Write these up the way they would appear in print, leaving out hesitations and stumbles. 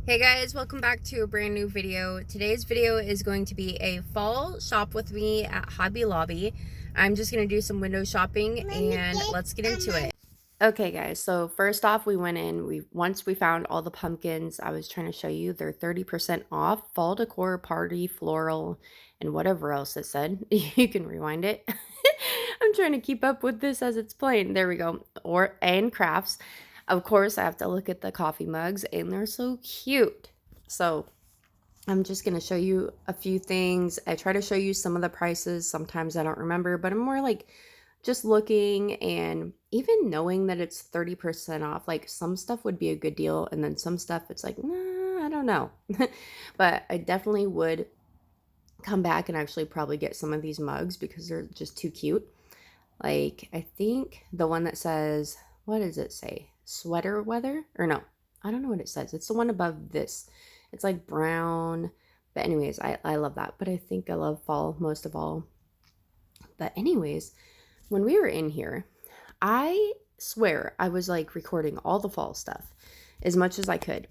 Hey guys, welcome back to a brand new video. Today's video is going to be a fall shop with me at Hobby Lobby. I'm just going to do some window shopping and let's get into it. Okay guys, so first off we went in, once we found all the pumpkins, I was trying to show you they're 30% off, fall decor, party, floral, and whatever else it said. You can rewind it. I'm trying to keep up with this as it's playing. There we go. And crafts. Of course, I have to look at the coffee mugs, and they're so cute. So I'm just going to show you a few things. I try to show you some of the prices. Sometimes I don't remember, but I'm more like just looking and even knowing that it's 30% off. Like some stuff would be a good deal, and then some stuff it's like, nah, I don't know. But I definitely would come back and actually probably get some of these mugs because they're just too cute. Like, I think the one that says, what does it say? Sweater weather? Or no, I don't know what it says. It's the one above this. It's like brown. But anyways, I love that. But I think I love fall most of all. But anyways, when we were in here, I swear I was like recording all the fall stuff as much as I could.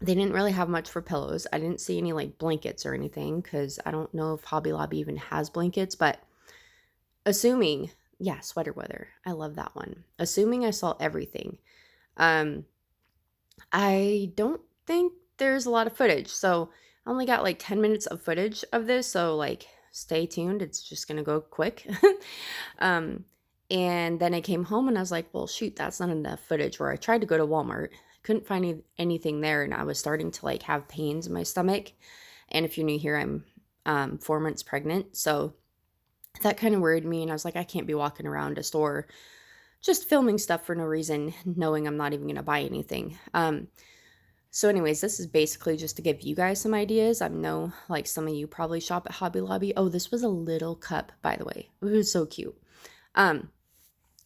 They didn't really have much for pillows. I didn't see any like blankets or anything because I don't know if Hobby Lobby even has blankets, but assuming, yeah, sweater weather. I love that one. Assuming I saw everything. Um, I don't think there's a lot of footage. So I only got like 10 minutes of footage of this. So like stay tuned. It's just gonna go quick. um, and then I came home and I was like, well, shoot, that's not enough footage. Where I tried to go to Walmart, couldn't find anything there, and I was starting to like have pains in my stomach. And if you're new here, I'm 4 months pregnant. So that kind of worried me, and I was like, I can't be walking around a store just filming stuff for no reason, knowing I'm not even going to buy anything. So anyways, this is basically just to give you guys some ideas. I know like some of you probably shop at Hobby Lobby. Oh, this was a little cup, by the way. It was so cute. And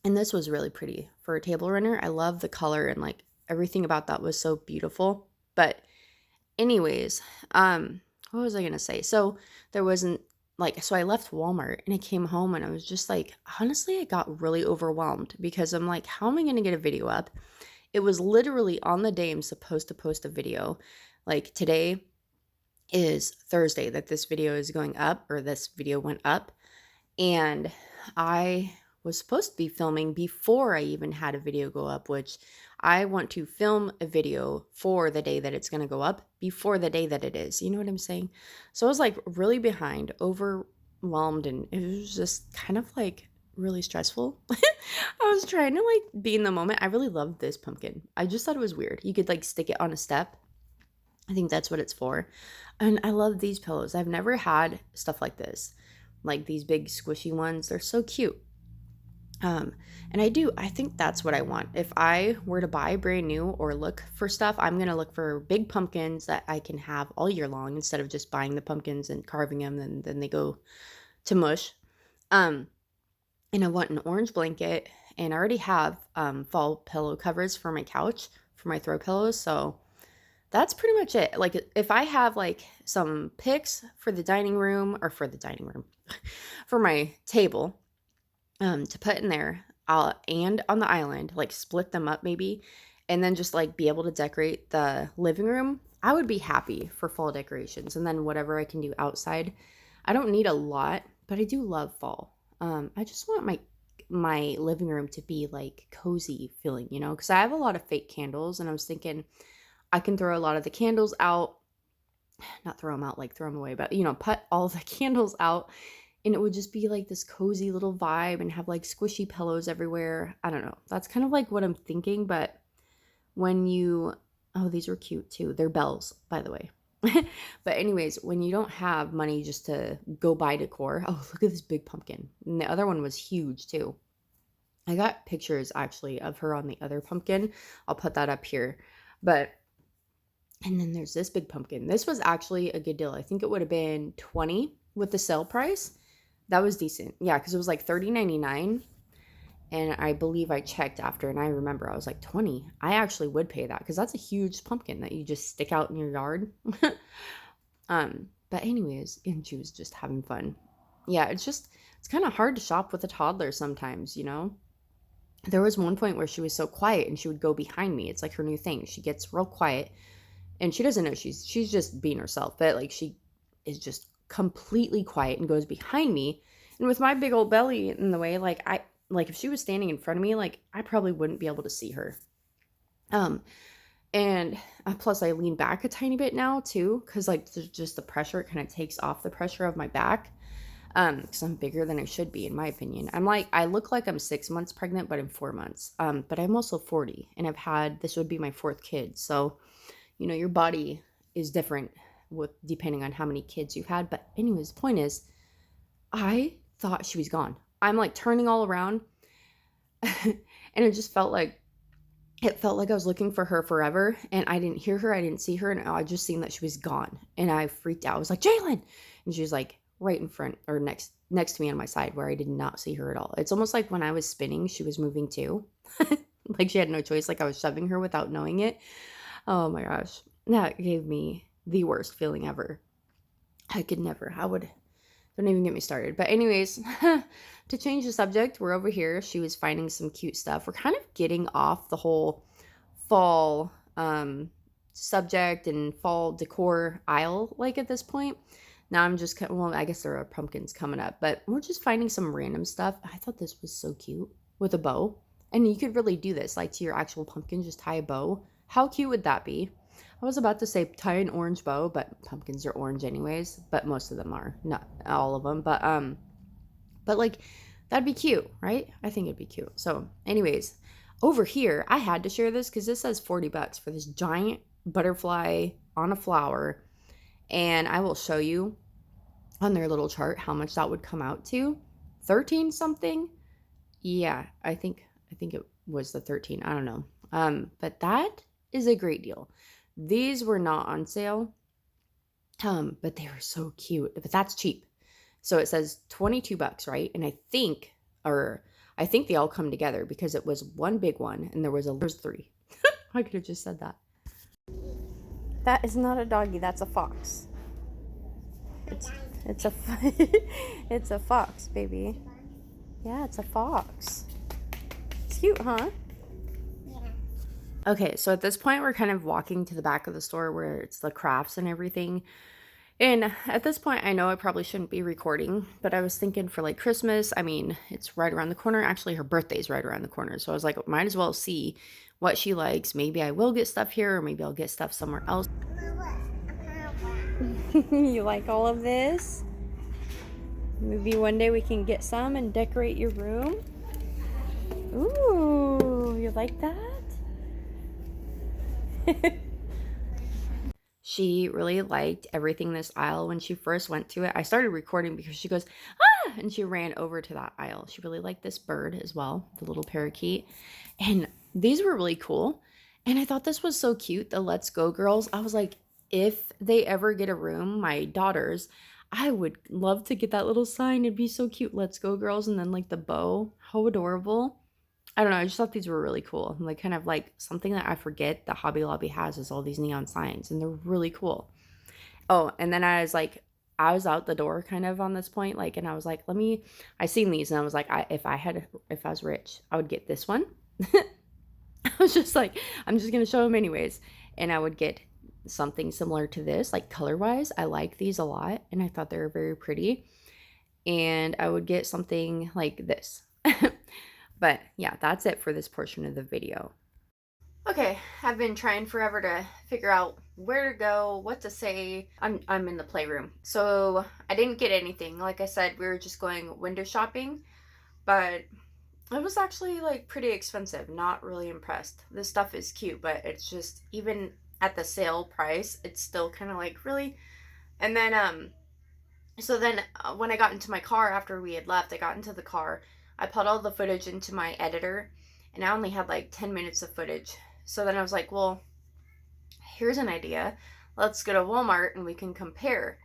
this was really pretty for a table runner. I love the color and like everything about that was so beautiful. But anyways, what was I going to say? So there wasn't like, so I left Walmart and I came home and I was just like, honestly, I got really overwhelmed because I'm like, how am I going to get a video up? It was literally on the day I'm supposed to post a video. Like today is Thursday that this video is going up, or this video went up. And I was supposed to be filming before I even had a video go up, which I want to film a video for the day that it's going to go up before the day that it is. You know what I'm saying? So I was like really behind, overwhelmed, and it was just kind of like really stressful. I was trying to like be in the moment. I really loved this pumpkin. I just thought it was weird. You could like stick it on a step. I think that's what it's for. And I love these pillows. I've never had stuff like this. Like these big squishy ones. They're so cute. And I think that's what I want. If I were to buy brand new or look for stuff, I'm going to look for big pumpkins that I can have all year long instead of just buying the pumpkins and carving them and then they go to mush. And I want an orange blanket, and I already have fall pillow covers for my couch for my throw pillows. So that's pretty much it. Like if I have like some picks for the dining room for my table, to put in there, and on the island, like split them up maybe, and then just like be able to decorate the living room. I would be happy for fall decorations, and then whatever I can do outside. I don't need a lot, but I do love fall. I just want my living room to be like cozy feeling, because I have a lot of fake candles, and I was thinking I can throw a lot of the candles out, not throw them out like throw them away, but put all the candles out, and it would just be like this cozy little vibe and have like squishy pillows everywhere. I don't know. That's kind of like what I'm thinking. But oh, these are cute too. They're bells, by the way. But anyways, when you don't have money just to go buy decor, oh, look at this big pumpkin. And the other one was huge too. I got pictures actually of her on the other pumpkin. I'll put that up here. And then there's this big pumpkin. This was actually a good deal. I think it would have been $20 with the sale price. That was decent. Yeah, because it was like $30.99. And I believe I checked after, and I remember I was like, 20. I actually would pay that because that's a huge pumpkin that you just stick out in your yard. But anyways, and she was just having fun. Yeah, it's kind of hard to shop with a toddler sometimes, There was one point where she was so quiet and she would go behind me. It's like her new thing. She gets real quiet And she doesn't know she's just being herself, but like she is just completely quiet and goes behind me. And with my big old belly in the way, like if she was standing in front of me, like I probably wouldn't be able to see her. And plus I lean back a tiny bit now too, because like there's just the pressure, it kind of takes off the pressure of my back. Because I'm bigger than I should be, in my opinion. I look like I'm 6 months pregnant, but I'm 4 months. But I'm also 40, and this would be my 4th kid. So, you know, your body is different depending on how many kids you've had. But anyways, the point is, I thought she was gone. I'm like turning all around, and it felt like I was looking for her forever, and I didn't hear her, I didn't see her, and I just seen that she was gone, and I freaked out. I was like, Jalen, and she was like right in front or next to me on my side where I did not see her at all. It's almost like when I was spinning, she was moving too. Like she had no choice, like I was shoving her without knowing it. Oh my gosh, that gave me the worst feeling ever. Don't even get me started. But anyways, to change the subject, we're over here. She was finding some cute stuff. We're kind of getting off the whole fall subject and fall decor aisle, like at this point. Now I'm just, well, I guess there are pumpkins coming up, but we're just finding some random stuff. I thought this was so cute with a bow. And you could really do this, like to your actual pumpkin, just tie a bow. How cute would that be? I was about to say tie an orange bow, but pumpkins are orange anyways, but most of them are, not all of them, but like that'd be cute, right? I think it'd be cute. So anyways, over here, I had to share this because this says $40 for this giant butterfly on a flower. And I will show you on their little chart how much that would come out to. 13 something. Yeah, I think it was the 13. I don't know. But that is a great deal. These were not on sale. But they were so cute. But that's cheap. So it says $22, right? And I think they all come together because it was one big one and there's 3. I could have just said that. That is not a doggy, that's a fox. It's a it's a fox, baby. Yeah, it's a fox. It's cute, huh? Yeah. Okay, so at this point we're kind of walking to the back of the store where it's the crafts and everything. And at this point I know I probably shouldn't be recording, but I was thinking for like Christmas, I mean, it's right around the corner. Actually, her birthday's right around the corner. So I was like, might as well see what she likes. Maybe I will get stuff here, or maybe I'll get stuff somewhere else. You like all of this? Maybe one day we can get some and decorate your room. Ooh, you like that? She really liked everything in this aisle when she first went to it. I started recording because she goes, ah, and she ran over to that aisle. She really liked this bird as well, the little parakeet. And these were really cool. And I thought this was so cute, the Let's Go girls. I was like, if they ever get a room, my daughters, I would love to get that little sign. It'd be so cute, Let's Go girls. And then like the bow, how adorable. I don't know, I just thought these were really cool. Like kind of like something that I forget that Hobby Lobby has is all these neon signs, and they're really cool. Oh, and then I was out the door kind of on this point, like, and I was like, I seen these and I was like, if I was rich, I would get this one. I was just like, I'm just going to show them anyways. And I would get something similar to this, like color wise. I like these a lot and I thought they were very pretty. And I would get something like this. But yeah, that's it for this portion of the video. Okay, I've been trying forever to figure out where to go, what to say. I'm in the playroom. So I didn't get anything. Like I said, we were just going window shopping, but it was actually like pretty expensive. Not really impressed. This stuff is cute, but it's just, even at the sale price, it's still kind of like, really? And then, so then when I got into my car after we had left, I got into the car, I put all the footage into my editor, and I only had like 10 minutes of footage. So then I was like, well, here's an idea. Let's go to Walmart and we can compare.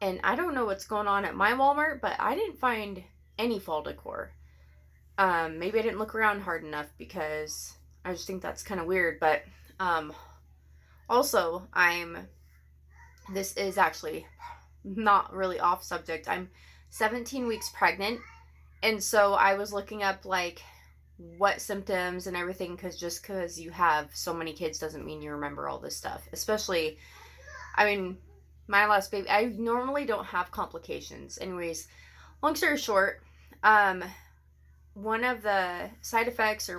And I don't know what's going on at my Walmart, but I didn't find any fall decor. Maybe I didn't look around hard enough because I just think that's kind of weird. But also, this is actually not really off subject. I'm 17 weeks pregnant. And so I was looking up like what symptoms and everything, because you have so many kids doesn't mean you remember all this stuff. Especially, I mean, my last baby, I normally don't have complications. Anyways, long story short, one of the side effects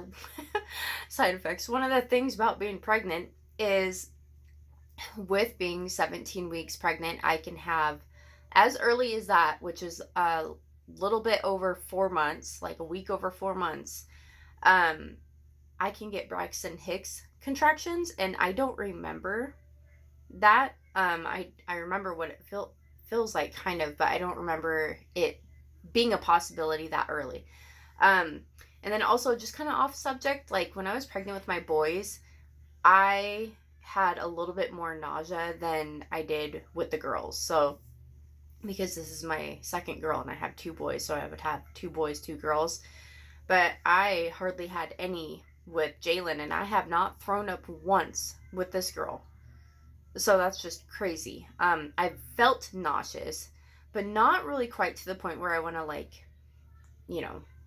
one of the things about being pregnant is, with being 17 weeks pregnant, I can have, as early as that, which is a little bit over 4 months, like a week over 4 months, I can get Braxton Hicks contractions, and I don't remember that. I remember what it feels like, kind of, but I don't remember it being a possibility that early. And then also, just kind of off subject, like when I was pregnant with my boys, I had a little bit more nausea than I did with the girls. So, because this is my second girl and I have 2 boys, so I would have 2 boys, 2 girls. But I hardly had any with Jalen, and I have not thrown up once with this girl. So that's just crazy. I've felt nauseous, but not really quite to the point where I want to, like,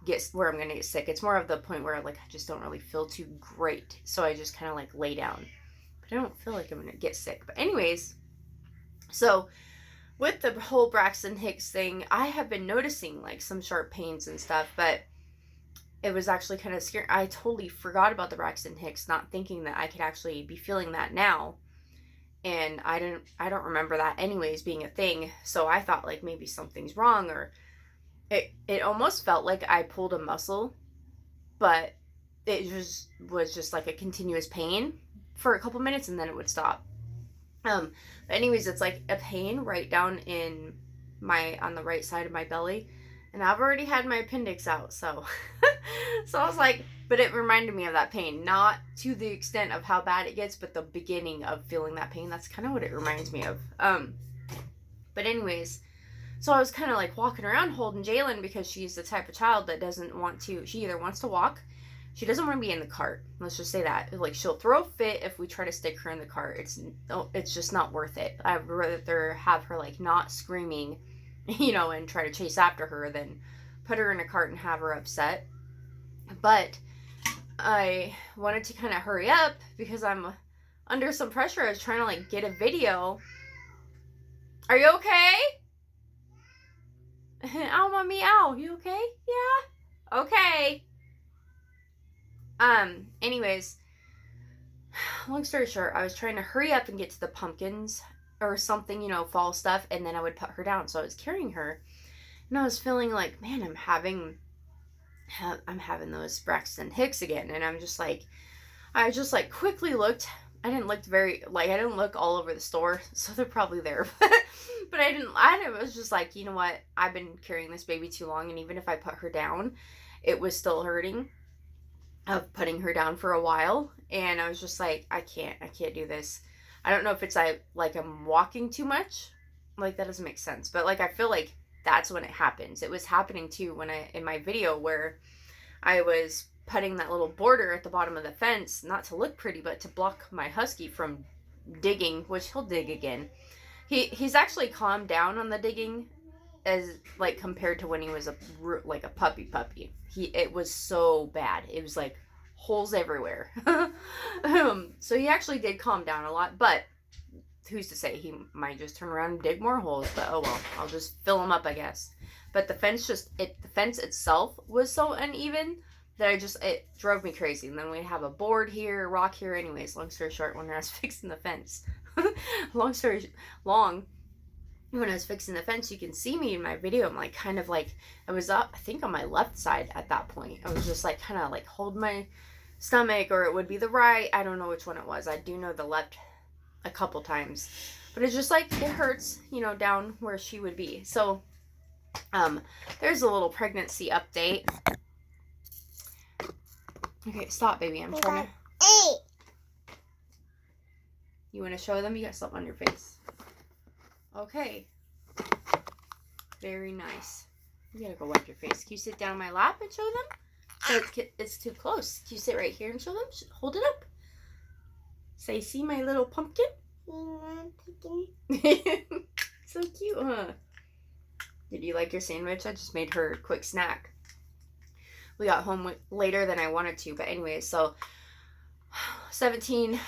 get where I'm gonna get sick. It's more of the point where, like, I just don't really feel too great, so I just kind of like lay down, but I don't feel like I'm gonna get sick. But anyways, so with the whole Braxton Hicks thing, I have been noticing like some sharp pains and stuff, but it was actually kind of scary. I totally forgot about the Braxton Hicks, not thinking that I could actually be feeling that now. And I don't remember that anyways being a thing. So I thought like maybe something's wrong, or it almost felt like I pulled a muscle, but it was just like a continuous pain for a couple minutes and then it would stop. But anyways, it's like a pain right down on the right side of my belly. And I've already had my appendix out, so so I was like, but it reminded me of that pain, not to the extent of how bad it gets, but the beginning of feeling that pain. That's kind of what it reminds me of. But anyways, so I was kind of like walking around holding Jalen, because she's the type of child that doesn't want to, she either wants to walk, she doesn't want to be in the cart. Let's just say that. Like, she'll throw a fit if we try to stick her in the cart. It's just not worth it. I'd rather have her like not screaming, and try to chase after her than put her in a cart and have her upset. But I wanted to kind of hurry up because I'm under some pressure. I was trying to like get a video. Are you okay? Ow, mommy, ow. You okay? Yeah. Okay. Anyways, long story short, I was trying to hurry up and get to the pumpkins or something, fall stuff, and then I would put her down. So I was carrying her, and I was feeling like, man, I'm having those Braxton Hicks again. And I just like quickly looked. I didn't look all over the store, so they're probably there. But I was just like, you know what? I've been carrying this baby too long, and even if I put her down, it was still hurting of putting her down for a while. And I was just like, I can't do this. I don't know if it's like I'm walking too much. Like, that doesn't make sense. But like, I feel like that's when it happens. It was happening too in my video where I was putting that little border at the bottom of the fence, not to look pretty, but to block my husky from digging, which he'll dig again. He's actually calmed down on the digging, as like compared to when he was a puppy. It was so bad. It was like holes everywhere. So he actually did calm down a lot, but who's to say, he might just turn around and dig more holes. But oh well, I'll just fill them up, I guess. But the fence itself was so uneven that it drove me crazy. And then we have a board here, a rock here. Anyways, long story short, when I was fixing the fence, when I was fixing the fence, you can see me in my video. I'm like, kind of like, I was up, I think on my left side at that point. I was just like, kind of like hold my stomach, or it would be the right. I don't know which one it was. I do know the left a couple times, but it's just like, it hurts, down where she would be. So, there's a little pregnancy update. Okay, stop, baby. I'm trying to. You want to show them? You got something on your face. Okay. Very nice. You gotta go wipe your face. Can you sit down on my lap and show them? So it's too close. Can you sit right here and show them? Hold it up. Say, see my little pumpkin? So cute, huh? Did you like your sandwich? I just made her a quick snack. we got home later than I wanted to. But anyways, so 17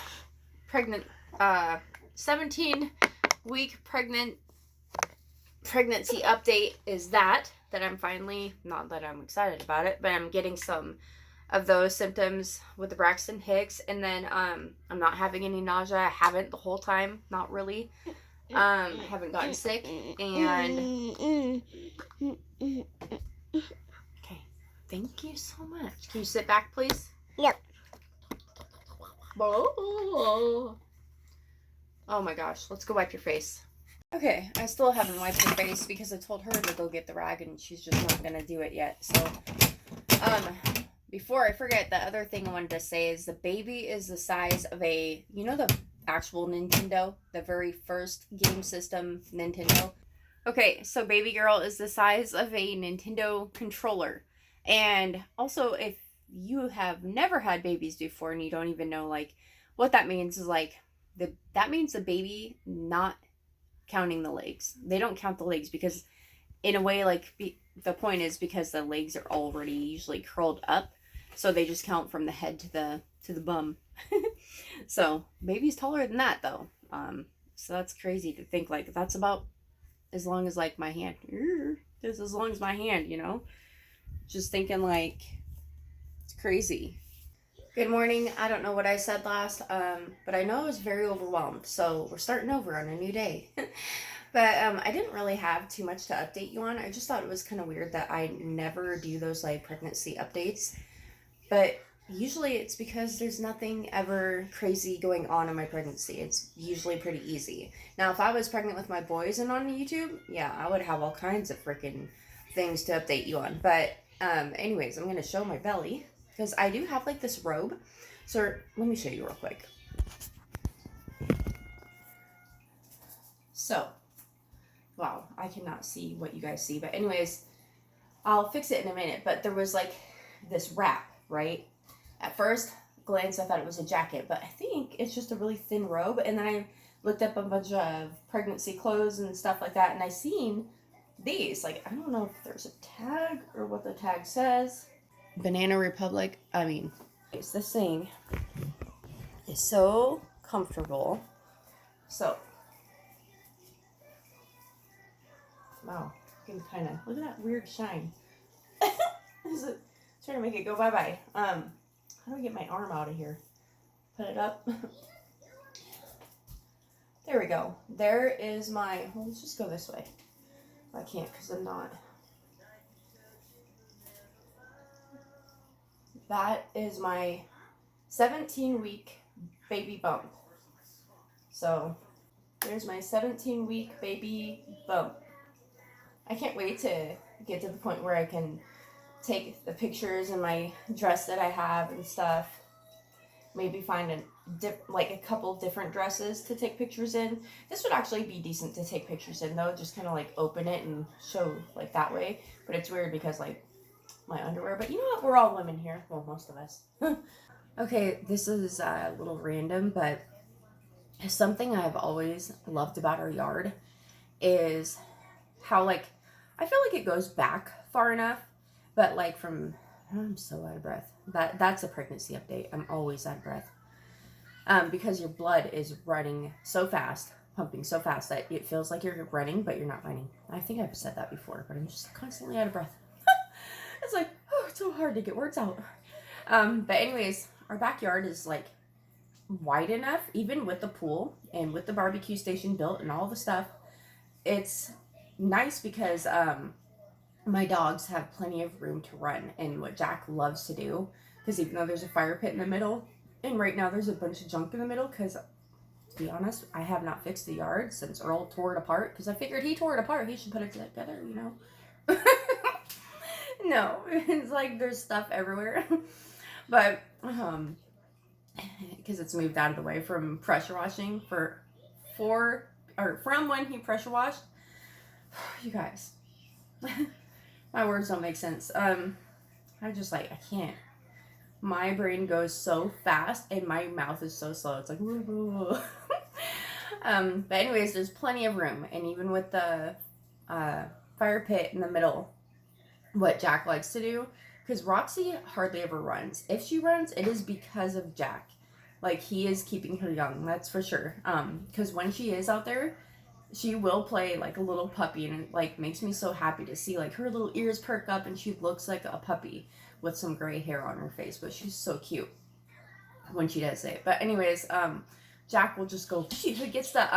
week pregnancy update is that I'm finally, not that I'm excited about it, but I'm getting some of those symptoms with the Braxton Hicks, and then I'm not having any nausea. I haven't the whole time, not really. Haven't gotten sick, and okay, thank you so much. Can you sit back, please? Yep. Oh my gosh, let's go wipe your face. Okay, I still haven't wiped her face because I told her to go get the rag and she's just not gonna do it yet. So, before I forget, the other thing I wanted to say is the baby is the size of a, you know, the actual Nintendo, the very first game system Nintendo. Okay, so baby girl is the size of a Nintendo controller. And also, if you have never had babies before and you don't even know, like, what that means is, like, that means the baby not counting the legs. They don't count the legs because, in a way, like, the point is because the legs are already usually curled up, so they just count from the head to the bum. So baby's taller than that, though. So that's crazy to think, like, that's about as long as, like, my hand. It's as long as my hand, you know. Just thinking, like, it's crazy. Good morning. I don't know what I said last, but I know I was very overwhelmed, so we're starting over on a new day. But I didn't really have too much to update you on. I just thought it was kind of weird that I never do those, like, pregnancy updates. But usually it's because there's nothing ever crazy going on in my pregnancy. It's usually pretty easy. Now, if I was pregnant with my boys and on YouTube, yeah, I would have all kinds of freaking things to update you on. But anyways, I'm going to show my belly because I do have, like, this robe. So let me show you real quick. So, wow, I cannot see what you guys see. But anyways, I'll fix it in a minute. But there was, like, this wrap, right? At first glance, I thought it was a jacket, but I think it's just a really thin robe. And then I looked up a bunch of pregnancy clothes and stuff like that, and I seen these. Like, I don't know if there's a tag or what the tag says. Banana Republic. I mean, it's this thing is so comfortable. So, wow, you can kind of look at that weird shine. Is it trying to make it go bye-bye? How do I get my arm out of here? Put it up. There we go. There is my, well, let's just go this way. I can't because I'm not. That is my 17-week baby bump. So there's my 17-week baby bump. I can't wait to get to the point where I can take the pictures in my dress that I have and stuff. Maybe find a couple different dresses to take pictures in. This would actually be decent to take pictures in, though. Just kind of, like, open it and show, like, that way. But it's weird because, like, my underwear. But you know what? We're all women here. Well, most of us. Okay, this is a little random, but something I've always loved about our yard is how, like, I feel like it goes back far enough. But, like, I'm so out of breath. That's a pregnancy update. I'm always out of breath. Because your blood is running so fast, pumping so fast that it feels like you're running, but you're not running. I think I've said that before, but I'm just constantly out of breath. It's like, oh, it's so hard to get words out. But anyways, our backyard is, like, wide enough, even with the pool and with the barbecue station built and all the stuff. It's nice because, my dogs have plenty of room to run, and what Jack loves to do, because even though there's a fire pit in the middle, and right now there's a bunch of junk in the middle, because, to be honest, I have not fixed the yard since Earl tore it apart, because I figured he tore it apart, he should put it together, you know? No, it's like there's stuff everywhere, but, because it's moved out of the way from pressure washing from when he pressure washed. You guys. My words don't make sense. I'm just like, I can't. My brain goes so fast and my mouth is so slow. It's like, woo, woo, woo. But anyways, there's plenty of room. And even with the fire pit in the middle, what Jack likes to do, because Roxy hardly ever runs. If she runs, it is because of Jack. Like, he is keeping her young, that's for sure. Because when she is out there, she will play like a little puppy, and it like makes me so happy to see like her little ears perk up and she looks like a puppy with some gray hair on her face, but she's so cute when she does it. But anyways, Jack will just go, he gets the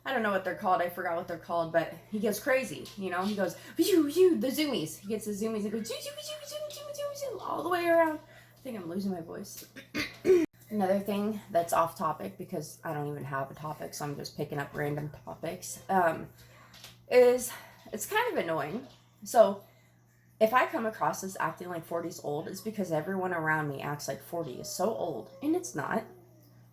I don't know what they're called, I forgot what they're called, but he goes crazy, you know, he goes the zoomies, he gets the zoomies and goes zoom all the way around. I think I'm losing my voice. Another thing that's off topic, because I don't even have a topic, so I'm just picking up random topics, is it's kind of annoying. So if I come across as acting like 40 is old, it's because everyone around me acts like 40 is so old, and it's not.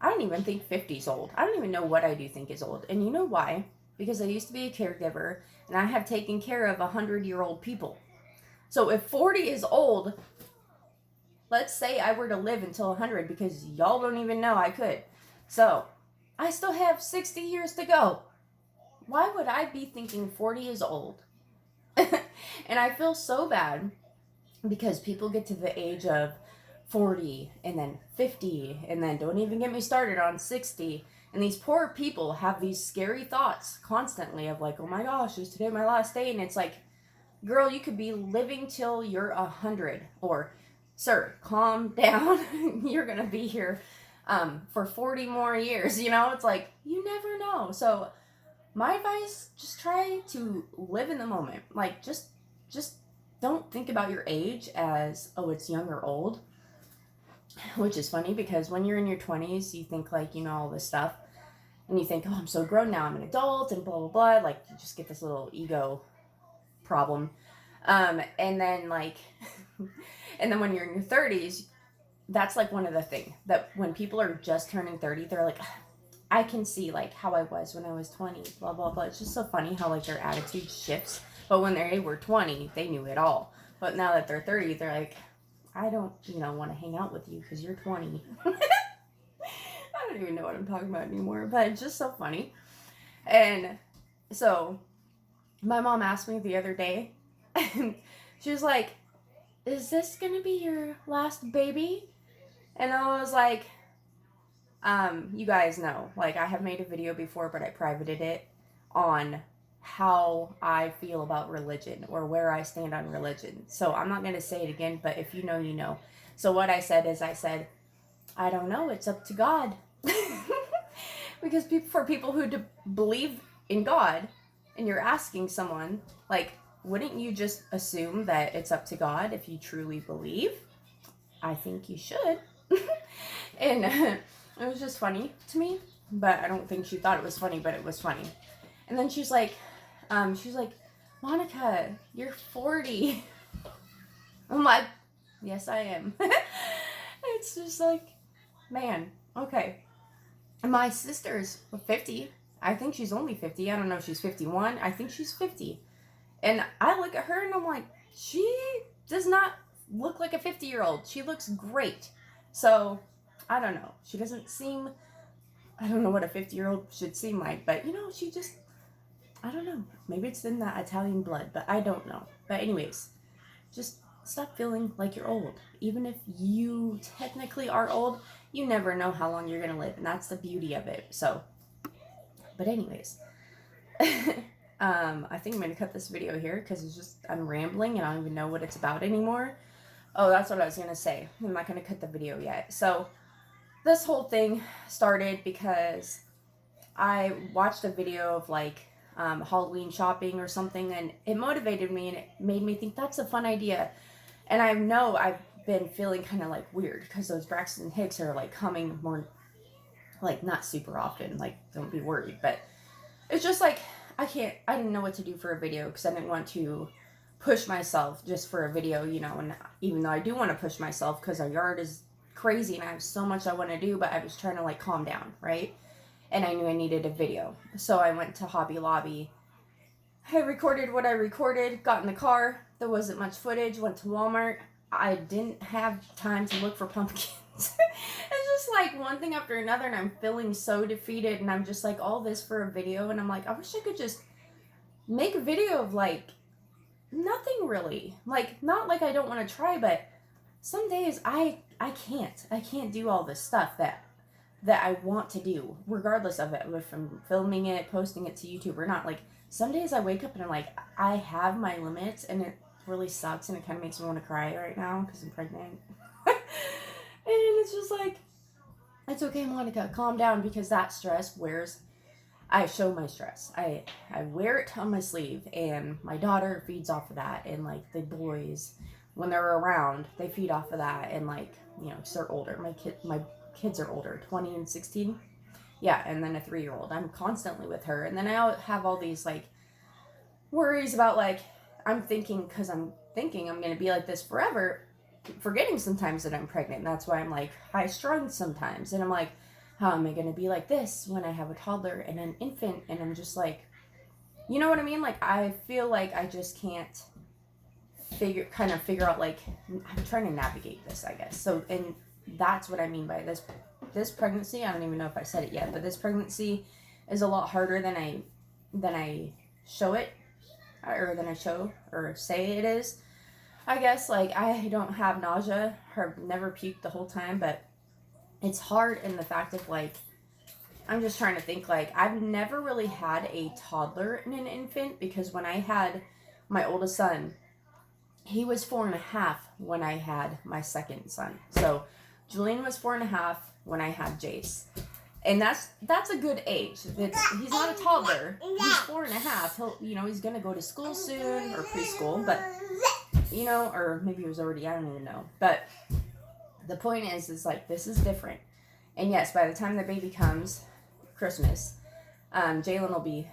I don't even think 50 is old. I don't even know what I do think is old. And you know why? Because I used to be a caregiver, and I have taken care of 100-year-old people. So if 40 is old, let's say I were to live until 100, because y'all don't even know I could. So I still have 60 years to go. Why would I be thinking 40 is old? And I feel so bad because people get to the age of 40 and then 50 and then don't even get me started on 60. And these poor people have these scary thoughts constantly of like, oh my gosh, is today my last day? And it's like, girl, you could be living till you're 100, or sir, calm down. You're going to be here for 40 more years. You know, it's like, you never know. So my advice, just try to live in the moment. Like, just don't think about your age as, oh, it's young or old. Which is funny, because when you're in your 20s, you think like, you know, all this stuff. And you think, oh, I'm so grown now, I'm an adult, and blah, blah, blah. Like, you just get this little ego problem. And then like, and then when you're in your 30s, that's like one of the things that when people are just turning 30, they're like, I can see like how I was when I was 20, blah, blah, blah. It's just so funny how like their attitude shifts. But when they were 20, they knew it all. But now that they're 30, they're like, I don't, want to hang out with you because you're 20. I don't even know what I'm talking about anymore, but it's just so funny. And so my mom asked me the other day, and she was like, is this going to be your last baby? And I was like, you guys know, like, I have made a video before, but I privated it on how I feel about religion, or where I stand on religion. So I'm not going to say it again, but if you know, you know. So what I said is, I don't know, it's up to God. Because for people who believe in God, and you're asking someone, like, wouldn't you just assume that it's up to God if you truly believe? I think you should. And it was just funny to me, but I don't think she thought it was funny, but it was funny. And then she's like, Monica, you're 40. I'm like, yes, I am. It's just like, man, okay. And my sister's 50. I think she's only 50. I don't know if she's 51. I think she's 50. And I look at her and I'm like, she does not look like a 50-year-old. She looks great. So, I don't know. She doesn't seem, I don't know what a 50-year-old should seem like, but she just, I don't know. Maybe it's in that Italian blood, but I don't know. But anyways, just stop feeling like you're old. Even if you technically are old, you never know how long you're going to live. And that's the beauty of it. So, but anyways, I think I'm going to cut this video here because it's just, I'm rambling and I don't even know what it's about anymore. Oh, that's what I was going to say. I'm not going to cut the video yet. So, this whole thing started because I watched a video of like Halloween shopping or something, and it motivated me and it made me think that's a fun idea. And I know I've been feeling kind of like weird because those Braxton Hicks are like coming more, like not super often, like don't be worried, but it's just like I didn't know what to do for a video because I didn't want to push myself just for a video, and even though I do want to push myself because our yard is crazy and I have so much I want to do, but I was trying to like calm down, right? And I knew I needed a video. So I went to Hobby Lobby. I recorded what I recorded, got in the car. There wasn't much footage, went to Walmart. I didn't have time to look for pumpkins. It's just like one thing after another, and I'm feeling so defeated, and I'm just like, all this for a video, and I'm like, I wish I could just make a video of like Nothing really. Like, not like I don't want to try, but some days I can't do all this stuff that I want to do, regardless of it, if I'm filming it, posting it to YouTube or not. Like, some days I wake up and I'm like, I have my limits, and it really sucks, and it kind of makes me want to cry right now because I'm pregnant. And it's just like, it's okay, Monica, calm down, because that stress wears. I show my stress. I wear it on my sleeve, and my daughter feeds off of that, and like the boys, when they're around, they feed off of that, and like, you know, because they're older. My kids are older, 20 and 16. Yeah, and then a 3-year-old. I'm constantly with her, and then I have all these like worries about like, I'm thinking I'm going to be like this forever, forgetting sometimes that I'm pregnant. That's why I'm like high strung sometimes, and I'm like, how am I going to be like this when I have a toddler and an infant? And I'm just like, you know what I mean? Like, I feel like I just can't figure out, like, I'm trying to navigate this, I guess. So, and that's what I mean by this pregnancy. I don't even know if I said it yet, but this pregnancy is a lot harder than I show it, or than I show or say it is. I guess, like, I don't have nausea or never puked the whole time, but it's hard in the fact of, like, I'm just trying to think, like, I've never really had a toddler and an infant, because when I had my oldest son, he was 4.5 when I had my second son. So Julian was 4.5 when I had Jace. And that's a good age. He's not a toddler. He's 4.5. He's going to go to school soon, or preschool, but, or maybe he was already, I don't even know. But the point is like, this is different. And yes, by the time the baby comes, Christmas, Jalen will be,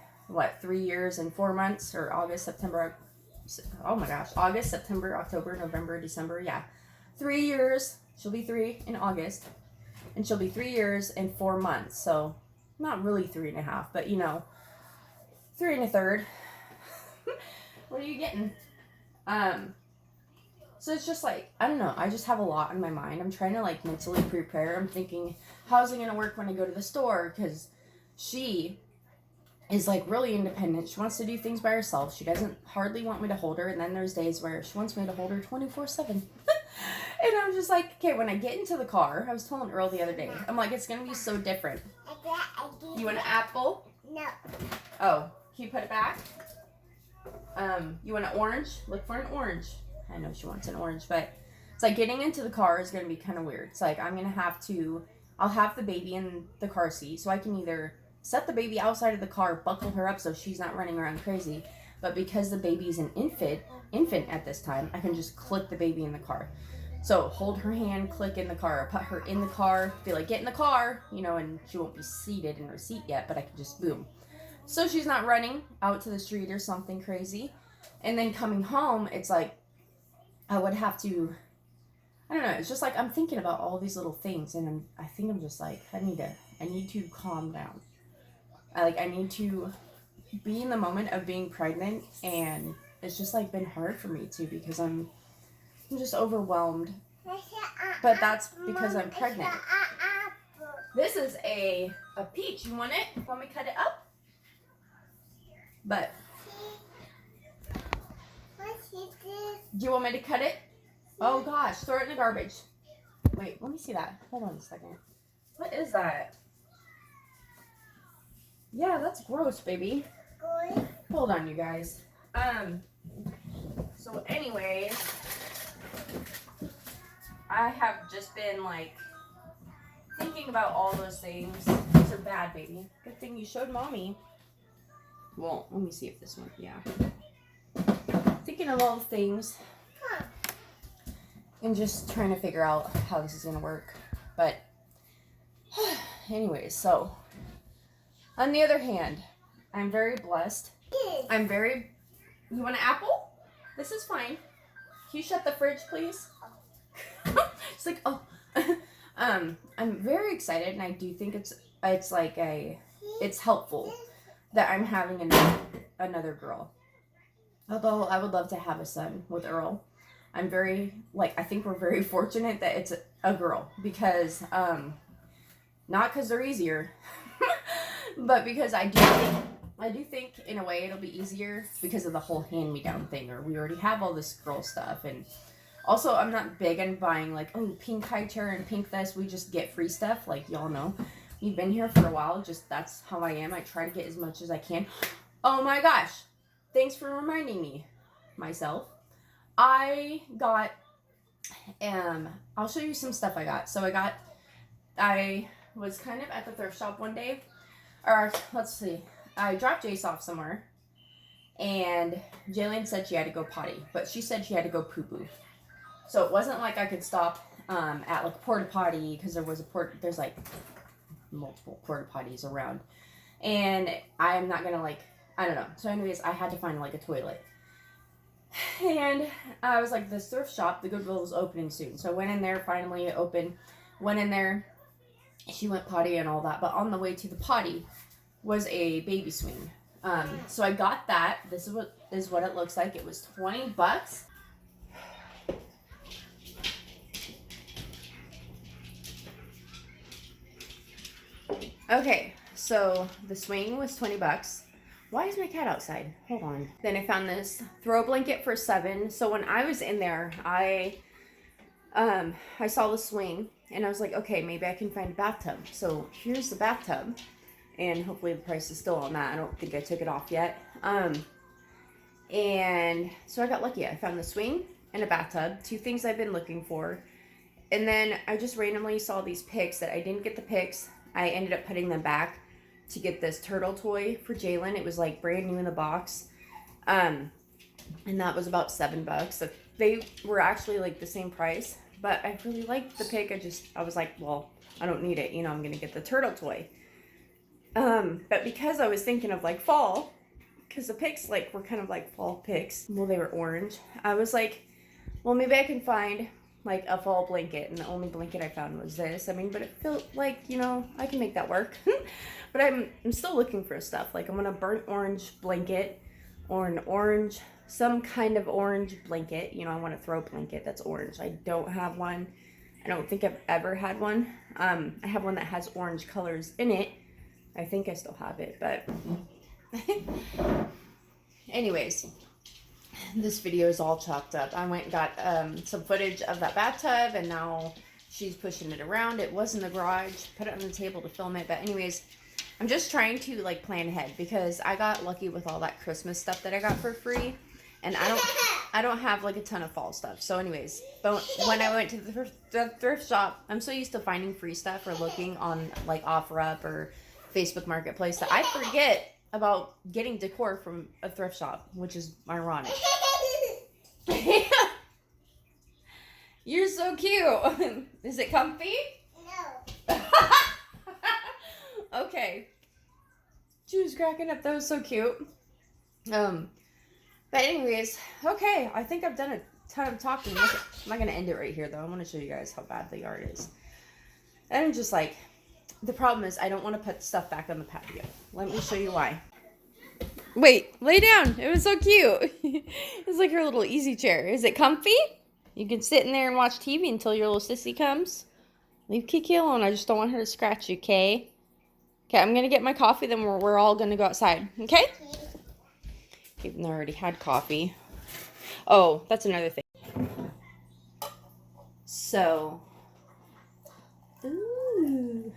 3 years and 4 months, or August, September, October, November, December, yeah. 3 years, she'll be 3 in August, and she'll be 3 years and 4 months, so not really 3.5, but 3 1/3. What are you getting? So it's just like, I don't know, I just have a lot on my mind. I'm trying to like mentally prepare. I'm thinking, how's it going to work when I go to the store? Because she is like really independent. She wants to do things by herself. She doesn't hardly want me to hold her. And then there's days where she wants me to hold her 24/7. And I'm just like, okay, when I get into the car, I was telling Earl the other day, I'm like, it's going to be so different. You want an apple? No. Oh, can you put it back? You want an orange? Look for an orange. I know she wants an orange, but it's like getting into the car is going to be kind of weird. It's like I'll have the baby in the car seat, so I can either set the baby outside of the car, buckle her up so she's not running around crazy, but because the baby's an infant at this time, I can just click the baby in the car. So hold her hand, click in the car, put her in the car, be like, get in the car, and she won't be seated in her seat yet, but I can just boom. So she's not running out to the street or something crazy. And then coming home, it's like, I would have to, I don't know, it's just like I'm thinking about all these little things, and I think I'm just like, I need to calm down. I need to be in the moment of being pregnant, and it's just like been hard for me too, because I'm just overwhelmed. But that's because I'm pregnant. This is a peach. You want it? Want me to cut it up? But do you want me to cut it? Oh gosh, throw it in the garbage. Wait, let me see that. Hold on a second. What is that? Yeah, that's gross, baby. Hold on, you guys. So anyways, I have just been like thinking about all those things. These are bad, baby. Good thing you showed mommy. Well, let me see if this one, yeah. Thinking of all the things and just trying to figure out how this is going to work. But anyways, so on the other hand, I'm very blessed. You want an apple? This is fine. Can you shut the fridge, please? It's like, oh. I'm very excited, and I do think it's helpful that I'm having another girl. Although I would love to have a son with Earl. I think we're very fortunate that it's a girl, because, not because they're easier, but because I do think I do think in a way it'll be easier because of the whole hand-me-down thing, or we already have all this girl stuff. And also, I'm not big on buying like, oh, pink high chair and pink this. We just get free stuff, like y'all know. We've been here for a while. Just that's how I am. I try to get as much as I can. Oh my gosh. Thanks for reminding me, myself. I got, I'll show you some stuff I got. So I was kind of at the thrift shop one day. Or, let's see. I dropped Jace off somewhere. And Jalen said she had to go potty. But she said she had to go poo-poo. So it wasn't like I could stop at like a porta potty. Because there's like multiple porta potties around. And I'm not going to like, I don't know. So anyways, I had to find like a toilet. And I was like, this thrift shop, the Goodwill was opening soon. So I went in there, finally it opened. Went in there. She went potty and all that. But on the way to the potty was a baby swing. So I got that. This is what it looks like. It was $20. Okay, so the swing was $20. Why is my cat outside? Hold on. Then I found this throw blanket for $7. So when I was in there, I saw the swing and I was like, okay, maybe I can find a bathtub. So here's the bathtub, and hopefully the price is still on that. I don't think I took it off yet. And so I got lucky. I found the swing and a bathtub, 2 things I've been looking for. And then I just randomly saw these pics that I didn't get the pics. I ended up putting them back to get this turtle toy for Jalen. It was like brand new in the box. And that was about $7. So they were actually like the same price, but I really liked the pic. I was like, well, I don't need it. You know, I'm going to get the turtle toy. But because I was thinking of like fall, because the pics like were kind of like fall pics. Well, they were orange. I was like, well, maybe I can find like a fall blanket, and the only blanket I found was this. I mean, but it felt like, you know, I can make that work. But I'm still looking for stuff. Like I want a burnt orange blanket, or an orange, some kind of orange blanket. You know, I want a throw blanket that's orange. I don't have one. I don't think I've ever had one. I have one that has orange colors in it. I think I still have it, but anyways, this video is all chopped up. I went and got some footage of that bathtub, and now she's pushing it around. It was in the garage, put it on the table to film it. But anyways, I'm just trying to like plan ahead, because I got lucky with all that Christmas stuff that I got for free, and I don't have like a ton of fall stuff. So anyways, but when I went to the thrift shop, I'm so used to finding free stuff or looking on like OfferUp or Facebook Marketplace that I forget about getting decor from a thrift shop, which is ironic. You're so cute. Is it comfy? No. Okay. She was cracking up. That was so cute. But anyways, okay. I think I've done a ton of talking. I'm not gonna end it right here though. I want to show you guys how bad the yard is. And I'm just like, the problem is I don't want to put stuff back on the patio. Let me show you why. Wait, lay down. It was so cute. It's like her little easy chair. Is it comfy? You can sit in there and watch TV until your little sissy comes. Leave Kiki alone. I just don't want her to scratch you, okay? Okay, I'm going to get my coffee, then we're all going to go outside, okay? Even though I already had coffee. Oh, that's another thing. So, ooh.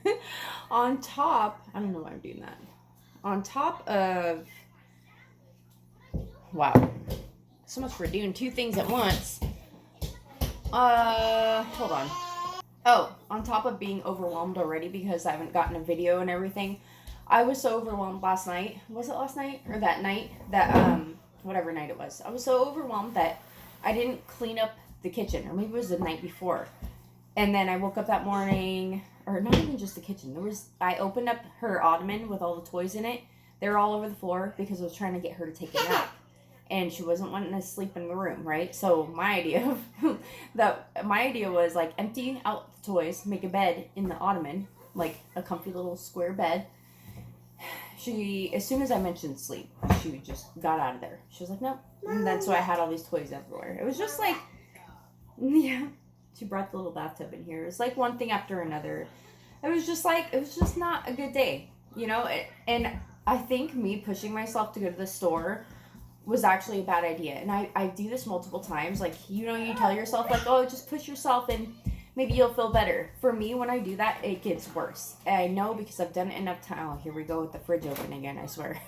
On top, I don't know why I'm doing that. On top of, wow, so much for doing 2 things at once. Hold on. Oh, on top of being overwhelmed already because I haven't gotten a video and everything, I was so overwhelmed last night. Was it last night or that night? That, whatever night it was. I was so overwhelmed that I didn't clean up the kitchen, or maybe it was the night before. And then I woke up that morning, or not even just the kitchen. I opened up her ottoman with all the toys in it. They were all over the floor because I was trying to get her to take a nap. And she wasn't wanting to sleep in the room, right? So my idea was like empty out the toys, make a bed in the ottoman, like a comfy little square bed. She, as soon as I mentioned sleep, she just got out of there. She was like, no. And that's why I had all these toys everywhere. It was just like, yeah. She brought the little bathtub in here. It was like one thing after another. It was just not a good day, you know? And I think me pushing myself to go to the store was actually a bad idea. And I do this multiple times. Like, you know, you tell yourself, like, oh, just push yourself and maybe you'll feel better. For me, when I do that, it gets worse. And I know because I've done it enough time. Oh, here we go with the fridge open again, I swear.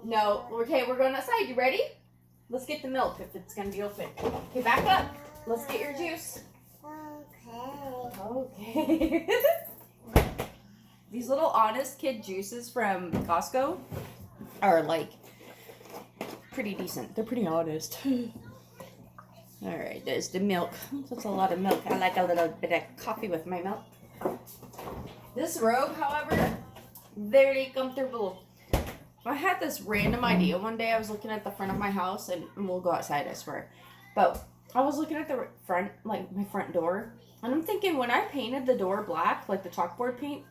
No. Okay, we're going outside. You ready? Let's get the milk if it's going to be open. Okay, back up. Let's get your juice. Okay. These little Honest Kid juices from Costco are like pretty decent. They're pretty honest. All right, there's the milk. That's a lot of milk. I like a little bit of coffee with my milk. This robe, however, very comfortable. I had this random idea one day. I was looking at the front of my house, and we'll go outside, I swear. But I was looking at the front, like my front door, and I'm thinking when I painted the door black, like the chalkboard paint,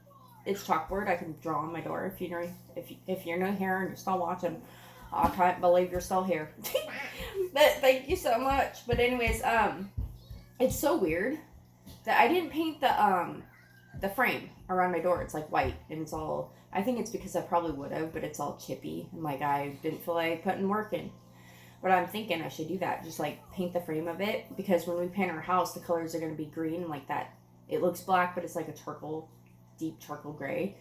it's chalkboard. I can draw on my door. If you're new here and you're still watching, I can't believe you're still here. But thank you so much. But anyways, it's so weird that I didn't paint the frame around my door. It's like white and it's all. I think it's because I probably would have, but it's all chippy and like I didn't feel like putting work in. But I'm thinking I should do that. Just like paint the frame of it, because when we paint our house, the colors are gonna be green like that. It looks black, but it's like a charcoal, deep charcoal gray.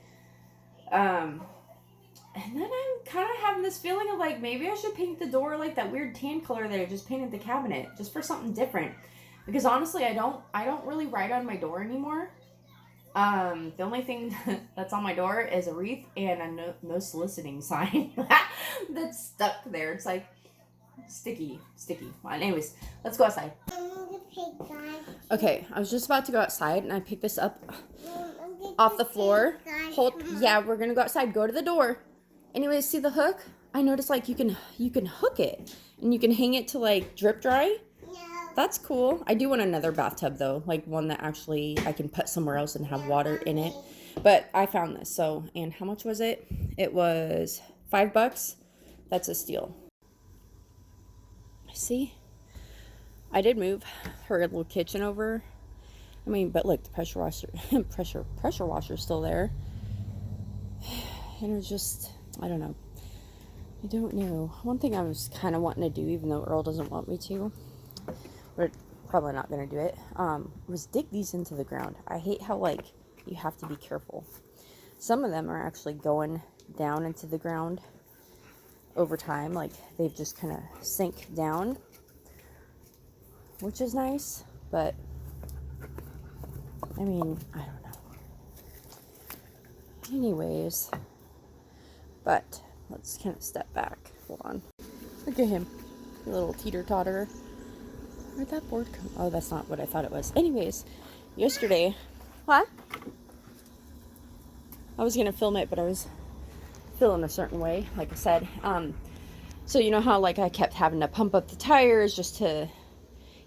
And then I'm kind of having this feeling of like maybe I should paint the door like that weird tan color that I just painted the cabinet, just for something different. Because honestly, I don't really write on my door anymore. The only thing that's on my door is a wreath and a no soliciting sign that's stuck there. It's like sticky. Well, anyways, let's go outside. Okay, I was just about to go outside and I picked this up off the floor. Yeah, we're gonna go outside. Go to the door. Anyways, see the hook? I noticed like you can hook it and you can hang it to like drip dry. That's cool. I do want another bathtub though, like one that actually I can put somewhere else and have water in it. But I found this. So, and how much was it? It was $5. That's a steal. See? I did move her little kitchen over. I mean, but look, the pressure washer's still there. And it's just, I don't know. I don't know. One thing I was kind of wanting to do, even though Earl doesn't want me to, but probably not going to do it, was dig these into the ground. I hate how, like, you have to be careful. Some of them are actually going down into the ground over time. Like, they've just kind of sink down, which is nice, but, I mean, I don't know. Anyways, but let's kind of step back. Hold on. Look at him. A little teeter-totter. Where'd that board come? Oh, that's not what I thought it was. Anyways, yesterday, what? I was going to film it, but I was feeling a certain way, like I said. So you know how, like, I kept having to pump up the tires just to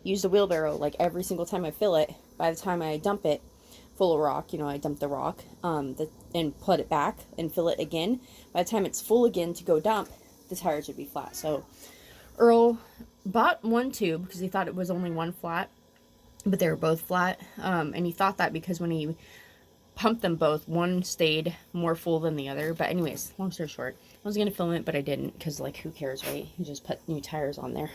use the wheelbarrow, like, every single time I fill it. By the time I dump it full of rock, you know, I dump the rock, and put it back and fill it again. By the time it's full again to go dump, the tires would be flat. So Earl bought one tube because he thought it was only one flat, but they were both flat. And he thought that because when he pumped them both, one stayed more full than the other. But anyways, long story short, I was going to film it, but I didn't because, like, who cares, right? You just put new tires on there.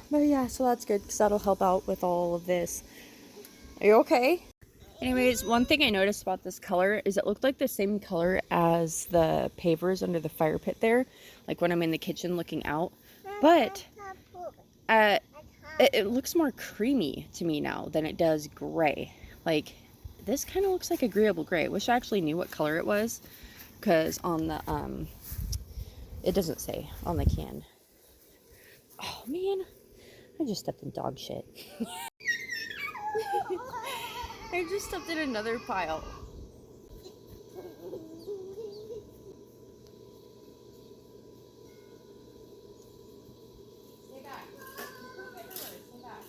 But yeah, so that's good because that'll help out with all of this. Are you okay? Anyways, one thing I noticed about this color is it looked like the same color as the pavers under the fire pit there, like when I'm in the kitchen looking out. But it looks more creamy to me now than it does gray. Like, this kind of looks like agreeable gray. I wish I actually knew what color it was, because on the it doesn't say on the can. Oh man, I just stepped in dog shit. I just stepped in another pile. Stay back. Stay back.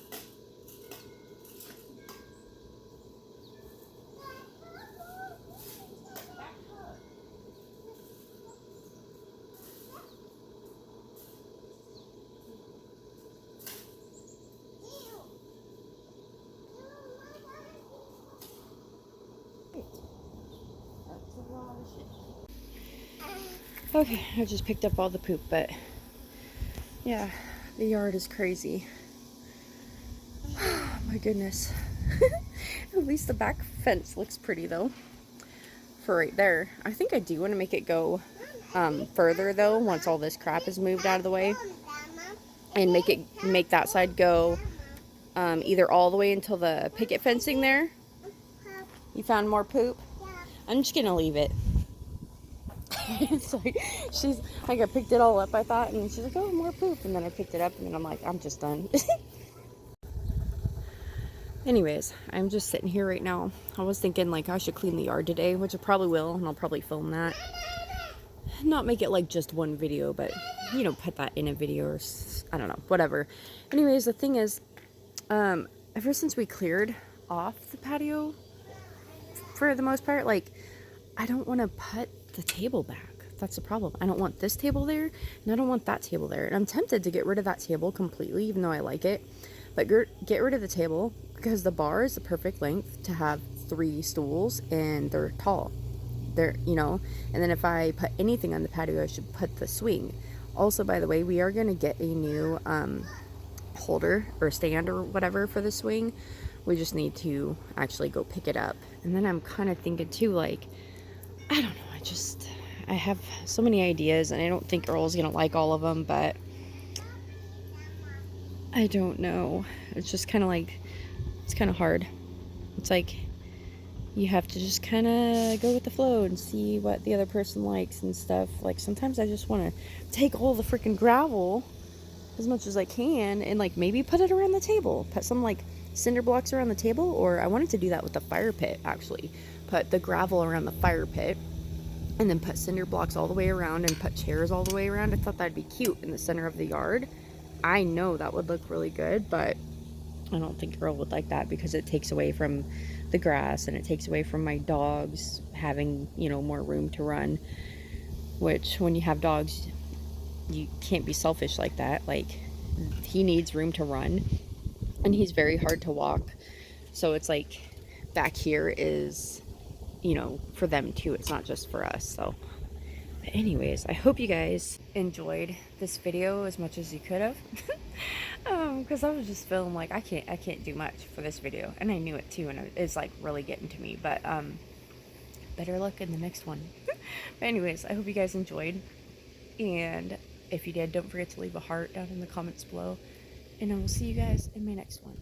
Okay, I just picked up all the poop, but yeah, the yard is crazy. Oh my goodness. At least the back fence looks pretty though. For right there. I think I do want to make it go further though once all this crap is moved out of the way, and make that side go either all the way until the picket fencing there. You found more poop? I'm just gonna leave it. It's like I picked it all up, I thought, and she's like, oh, more poop, and then I picked it up and then I'm like, I'm just done. Anyways, I'm just sitting here right now. I was thinking like I should clean the yard today, which I probably will, and I'll probably film that. Not make it like just one video, but you know, put that in a video, or I don't know, whatever. Anyways, the thing is, ever since we cleared off the patio for the most part, like, I don't want to put the table back. That's the problem. I don't want this table there, and I don't want that table there. And I'm tempted to get rid of that table completely, even though I like it. But get rid of the table because the bar is the perfect length to have 3 stools, and they're tall. They're, you know, and then if I put anything on the patio, I should put the swing. Also, by the way, we are going to get a new holder or stand or whatever for the swing. We just need to actually go pick it up. And then I'm kind of thinking too, like, I don't know, I have so many ideas, and I don't think Earl's gonna like all of them, but I don't know. It's just kind of like, it's kind of hard. It's like you have to just kind of go with the flow and see what the other person likes and stuff. Like, sometimes I just want to take all the freaking gravel as much as I can and like maybe put it around the table, put some like cinder blocks around the table, or I wanted to do that with the fire pit, actually. Put the gravel around the fire pit and then put cinder blocks all the way around and put chairs all the way around. I thought that'd be cute in the center of the yard. I know that would look really good, but I don't think Earl would like that because it takes away from the grass and it takes away from my dogs having, you know, more room to run, which when you have dogs, you can't be selfish like that. Like, he needs room to run, and he's very hard to walk, so it's like back here is, you know, for them too. It's not just for us. So, but anyways, I hope you guys enjoyed this video as much as you could have. Because I was just feeling like I can't do much for this video, and I knew it too, and it's like really getting to me. But better luck in the next one. But anyways, I hope you guys enjoyed, and if you did, don't forget to leave a heart down in the comments below, and I will see you guys in my next one.